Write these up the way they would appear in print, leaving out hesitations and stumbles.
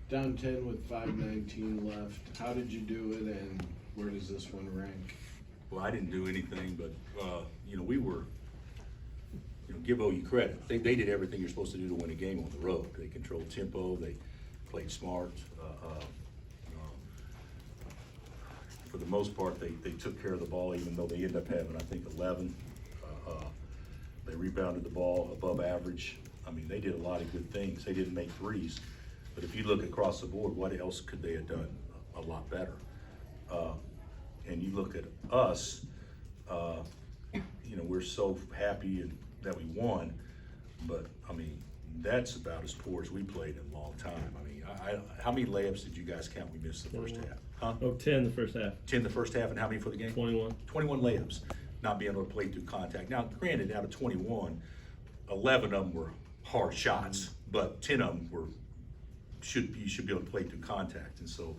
Down 10 with 5:19 left. How did you do it, and where does this one rank? Well, I didn't do anything, but, we were, give OU credit. They did everything you're supposed to do to win a game on the road. They controlled tempo, they played smart. For the most part, they took care of the ball, even though they ended up having, I think, 11. They rebounded the ball above average. I mean, they did a lot of good things. They didn't make threes. But if you look across the board, what else could they have done a lot better? And you look at us, we're so happy that we won, but I mean, that's about as poor as we played in a long time. I mean, how many layups did you guys count we missed the first half? Huh? Oh, 10 the first half. 10 the first half, and how many for the game? 21. 21 layups, not being able to play through contact. Now, granted, out of 21, 11 of them were hard shots, but 10 of them you should be able to play through contact. And so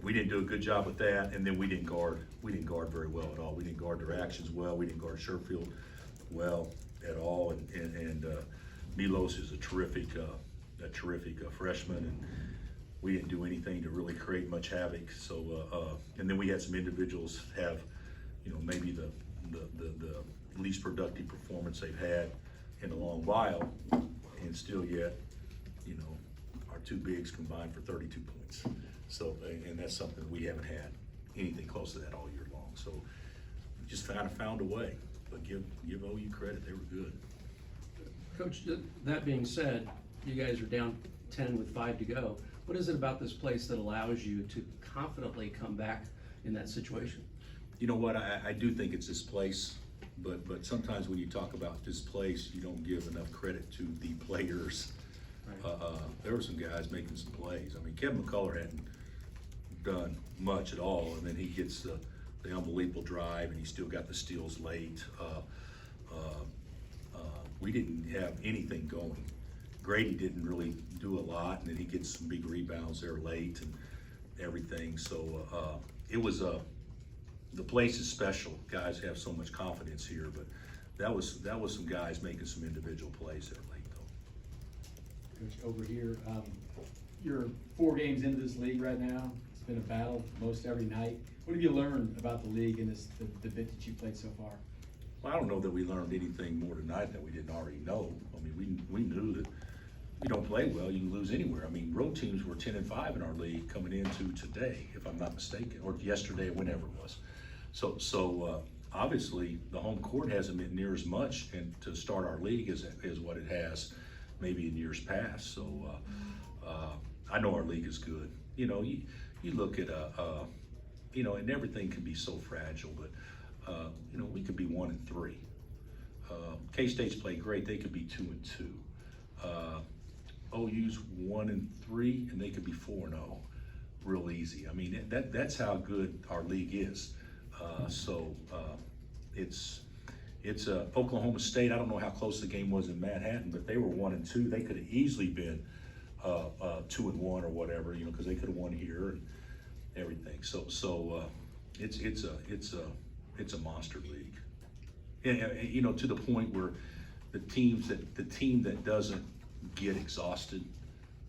we didn't do a good job with that, and then we didn't guard very well at all. We didn't guard their actions well. We didn't guard Sherfield well at all. And Milos is a terrific freshman, and we didn't do anything to really create much havoc. So and then we had some individuals have, maybe the least productive performance they've had in a long while, and still yet, our two bigs combined for 32 points. So, and that's something we haven't had anything close to that all year long. So we just kind of found a way, but give OU credit, they were good. Coach, that being said, you guys are down 10 with 5 to go. What is it about this place that allows you to confidently come back in that situation? You know what, I do think it's this place, but sometimes when you talk about this place, you don't give enough credit to the players. Right. There were some guys making some plays. I mean, Kevin McCullough hadn't done much at all, and then he gets the unbelievable drive, and he still got the steals late. We didn't have anything going. Grady didn't really do a lot, and then he gets some big rebounds there late and everything. So it was the place is special. Guys have so much confidence here, but that was some guys making some individual plays there late though. Coach, over here, you're 4 games into this league right now. It's been a battle most every night. What have you learned about the league and the bit that you played so far? Well, I don't know that we learned anything more tonight that we didn't already know. I mean, we knew that you don't play well, you can lose anywhere. I mean, road teams were 10-5 in our league coming into today, if I'm not mistaken, or yesterday, whenever it was. So obviously, the home court hasn't been near as much and to start our league as what it has maybe in years past. So I know our league is good. You look at and everything can be so fragile, but we could be 1-3. K-State's played great; they could be 2-2. OU's 1-3, and they could be 4-0, real easy. I mean, that's how good our league is. It's Oklahoma State. I don't know how close the game was in Manhattan, but they were 1-2. They could have easily been 2-1 or whatever, because they could have won here and everything. So it's a monster league, and to the point where the team that doesn't get exhausted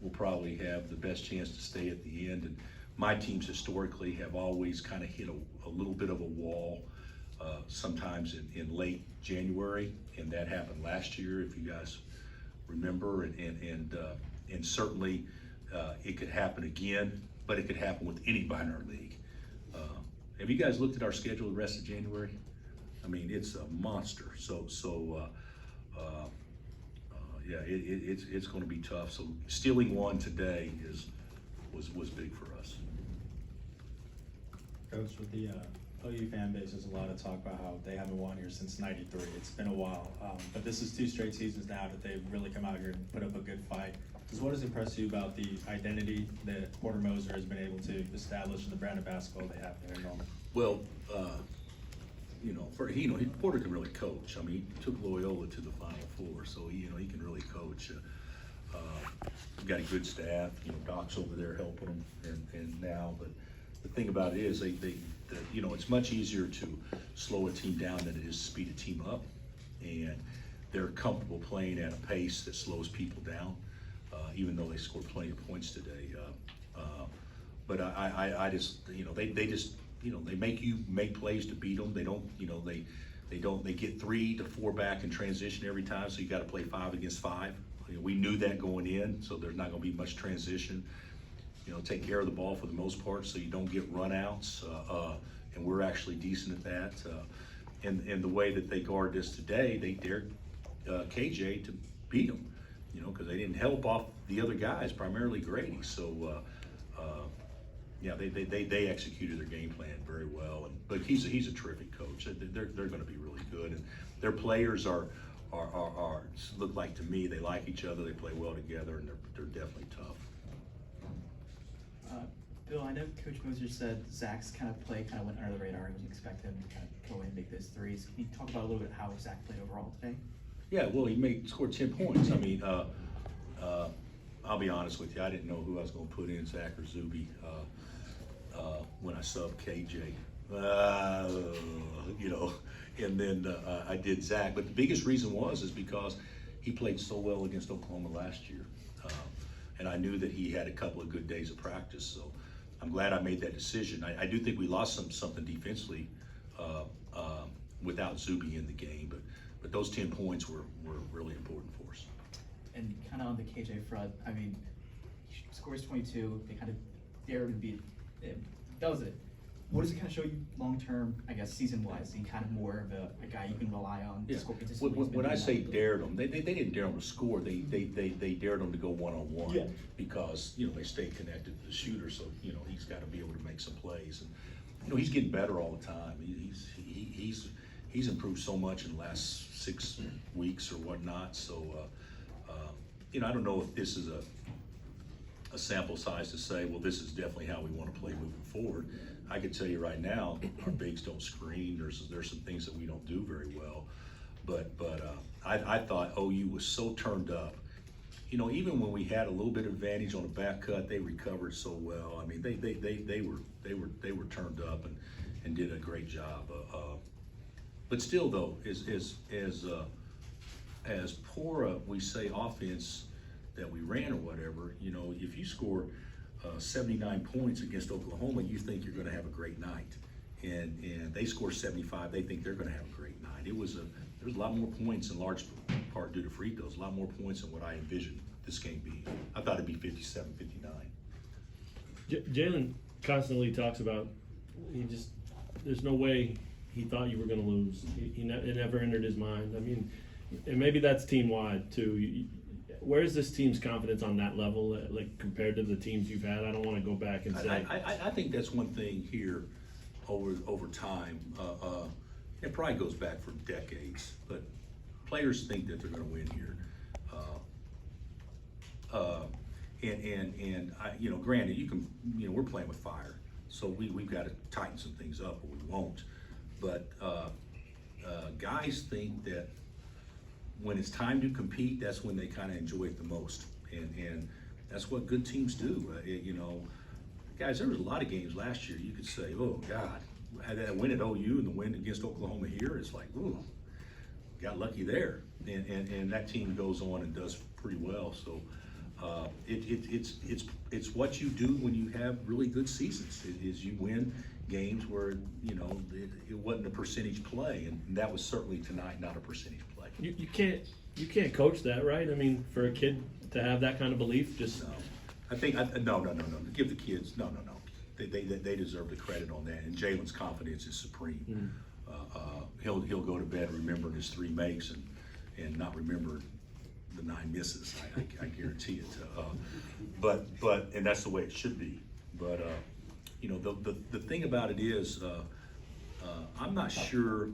will probably have the best chance to stay at the end. And my teams historically have always kind of hit a little bit of a wall, sometimes in late January, and that happened last year, if you guys remember, and certainly it could happen again, but it could happen with anybody in our league. Have you guys looked at our schedule the rest of January? I mean, it's a monster. Yeah, it's going to be tough. So stealing one today was big for us. Coach, with the OU fan base, there's a lot of talk about how they haven't won here since '93. It's been a while, but this is 2 straight seasons now that they've really come out here and put up a good fight. Just what has impressed you about the identity that Porter Moser has been able to establish in the brand of basketball they have here in Norman? Well, Porter can really coach. I mean, he took Loyola to the Final Four, so he can really coach. We've got a good staff. Doc's over there helping them, and now. But the thing about it is, it's much easier to slow a team down than it is to speed a team up, and they're comfortable playing at a pace that slows people down. even though they scored plenty of points today. But I just, they just, they make you make plays to beat them. They don't, they get 3 to 4 back in transition every time, so you got to play 5 against 5. We knew that going in, so there's not going to be much transition. Take care of the ball for the most part, so you don't get runouts, and we're actually decent at that. And the way that they guarded us today, they dared KJ to beat them, because they didn't help off the other guys, primarily Grady. So, yeah, they executed their game plan very well. But he's a terrific coach. They're going to be really good, and their players are look like, to me, they like each other. They play well together, and they're definitely tough. Bill, I know Coach Moser said Zach's kind of play kind of went under the radar. He wasn't expecting him to kind of go in and make those threes. Can you talk about a little bit how Zach played overall today? Yeah, well, he scored 10 points. I mean, I'll be honest with you. I didn't know who I was going to put in, Zach or Zuby, when I subbed KJ. And then I did Zach. But the biggest reason is because he played so well against Oklahoma last year. And I knew that he had a couple of good days of practice, so I'm glad I made that decision. I do think we lost something defensively without Zuby in the game, but those 10 points were really important for us. And kind of on the KJ front, I mean, he scores 22. They kind of dare to beat him. Does it? What does it kind of show you long-term, I guess, season-wise? He kind of more of a guy you can rely on to score consistently? When I say dared them, they didn't dare them to score. They dared them to go one-on-one. Yeah. Because, they stay connected to the shooter, so, he's got to be able to make some plays. And, he's getting better all the time. He's improved so much in the last 6 weeks or whatnot. So, I don't know if this is a sample size to say, well, this is definitely how we want to play moving forward. I can tell you right now, our bigs don't screen. There's some things that we don't do very well, but I thought OU was so turned up. Even when we had a little bit of advantage on the back cut, they recovered so well. I mean, they were turned up and did a great job. But still, though, as poor a, we say, offense that we ran or whatever, if you score 79 points against Oklahoma, you think you're going to have a great night, and they score 75. They think they're going to have a great night. There was a lot more points, in large part due to free throws. A lot more points than what I envisioned this game being. I thought it'd be 57, 59. Jalen constantly talks about there's no way he thought you were going to lose. It never entered his mind. I mean, and maybe that's team wide too. Where's this team's confidence on that level, like compared to the teams you've had? I don't want to go back and say. I think that's one thing here over time. It probably goes back for decades, but players think that they're going to win here. Granted, you can, we're playing with fire, so we've got to tighten some things up, or we won't. But guys think that when it's time to compete, that's when they kind of enjoy it the most, and that's what good teams do. Guys, there was a lot of games last year you could say, oh God, that win at OU and the win against Oklahoma here, it's like, ooh, got lucky there, and that team goes on and does pretty well. So it's what you do when you have really good seasons. Is you win games where it wasn't a percentage play, and that was certainly tonight not a percentage play. You can't coach that, right? I mean, for a kid to have that kind of belief, just no. I think no. Give the kids no. They deserve the credit on that, and Jalen's confidence is supreme. Mm-hmm. He'll go to bed remembering his 3 makes and not remember the 9 misses. I guarantee it. But and that's the way it should be. But the thing about it is, I'm not sure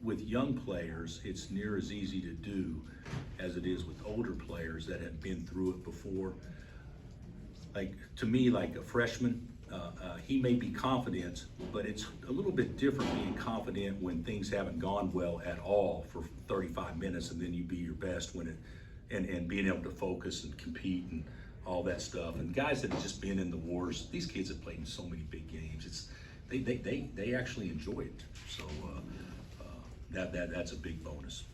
with young players it's near as easy to do as it is with older players that have been through it before. Like, to me, like a freshman, he may be confident, but it's a little bit different being confident when things haven't gone well at all for 35 minutes, and then you be your best when and being able to focus and compete and all that stuff. And guys that have just been in the wars, these kids have played in so many big games. They actually enjoy it. So that's a big bonus.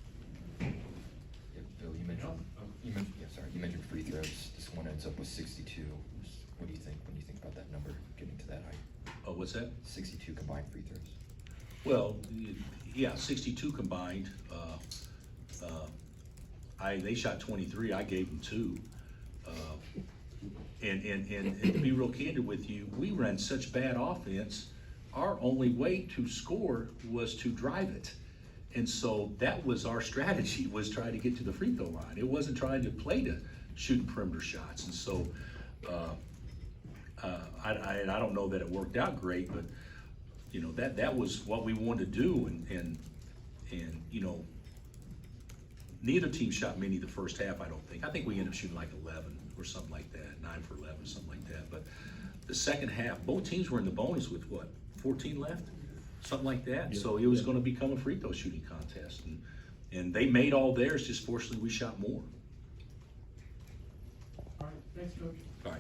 Bill, you mentioned You mentioned free throws. This one ends up with 62. What do you think when you think about that number getting to that height? Oh, what's that? 62 combined free throws. Well, yeah, 62 combined. They shot 23, I gave them 2. And to be real candid with you, we ran such bad offense, our only way to score was to drive it. And so that was our strategy, was try to get to the free throw line. It wasn't trying to play to shooting perimeter shots. And so I don't know that it worked out great, but you know, that was what we wanted to do. And you know, neither team shot many the first half, I don't think. I think we ended up shooting like 11 or something like that, 9 for 11, something like that. But the second half, both teams were in the bonus with what, 14 left? Something like that. Yeah. So it was going to become a free throw shooting contest. And they made all theirs, just fortunately we shot more. All right, thanks, Coach. All right.